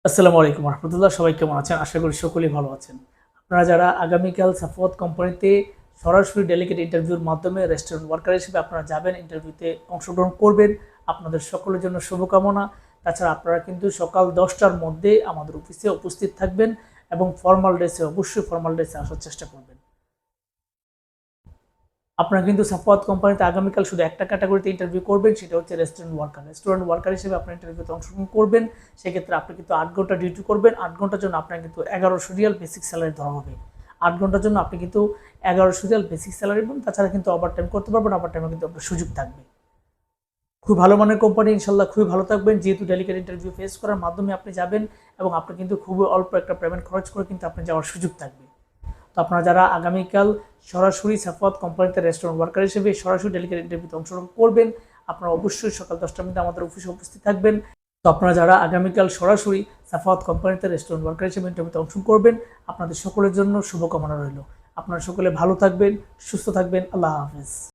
আসসালামু আলাইকুম রহমতুল্লাহ। সবাই কেমন আছেন? আশা করি সকলেই ভালো আছেন। আপনারা যারা আগামীকাল সাফওয়াত কোম্পানিতে সরাসরি ডেলিগেট ইন্টারভিউর মাধ্যমে রেস্টুরেন্ট ওয়ার্কার হিসেবে আপনারা যাবেন, ইন্টারভিউতে অংশগ্রহণ করবেন, আপনাদের সকলের জন্য শুভকামনা। তাছাড়া আপনারা কিন্তু সকাল 10টার মধ্যে আমাদের অফিসে উপস্থিত থাকবেন এবং অবশ্যই ফর্মাল ড্রেসে আসার চেষ্টা করবেন। আপনারা কিন্তু সাফওয়াত কোম্পানিতে আগামীকাল শুধু একটা ক্যাটাগরিতে ইন্টারভিউ করবেন, সেটা হচ্ছে রেস্টুরেন্ট ওয়ার্কার হিসেবে আপনার ইন্টারভিউতে অংশগ্রহণ করবেন। সেক্ষেত্রে আপনি কিন্তু 8 ঘন্টা ডিউটি করবেন। 8 ঘন্টার জন্য আপনার কিন্তু 1100 রিয়াল বেসিক স্যালারি ধরা হবে। 8 ঘন্টার জন্য আপনি কিন্তু 1100 রিয়াল বেসিক স্যালারি পাবেন। তাছাড়া কিন্তু ওভার টাইম করতে পারবেন, ওভার টাইমে কিন্তু আপনার সুযোগ থাকবে। খুব ভালো মানের কোম্পানি, ইনশাল্লাহ খুবই ভালো থাকবেন, যেহেতু ডেলিগেট ইন্টারভিউ ফেস করার মাধ্যমে আপনি যাবেন এবং আপনি কিন্তু খুবই অল্প একটা পেমেন্ট খরচ করে কিন্তু আপনি যাওয়ার সুযোগ থাকবে। তো আপনারা যারা আগামীকাল সরাসরি সাফওয়াত কোম্পানিতে রেস্টুরেন্ট ওয়ার্কার হিসেবে সরাসরি ডেলিগেট ইন্টারভিউতে অংশগ্রহণ করবেন, আপনারা অবশ্যই সকাল 10টার মধ্যে আমাদের অফিসে উপস্থিত থাকবেন। তো আপনারা যারা আগামীকাল সরাসরি সাফওয়াত কোম্পানিতে রেস্টুরেন্ট ওয়ার্কার হিসেবে ইন্টারভিউতে অংশগ্রহণ করবেন, আপনাদের সকলের জন্য শুভকামনা রইল। আপনারা সকলে ভালো থাকবেন, সুস্থ থাকবেন। আল্লাহ হাফেজ।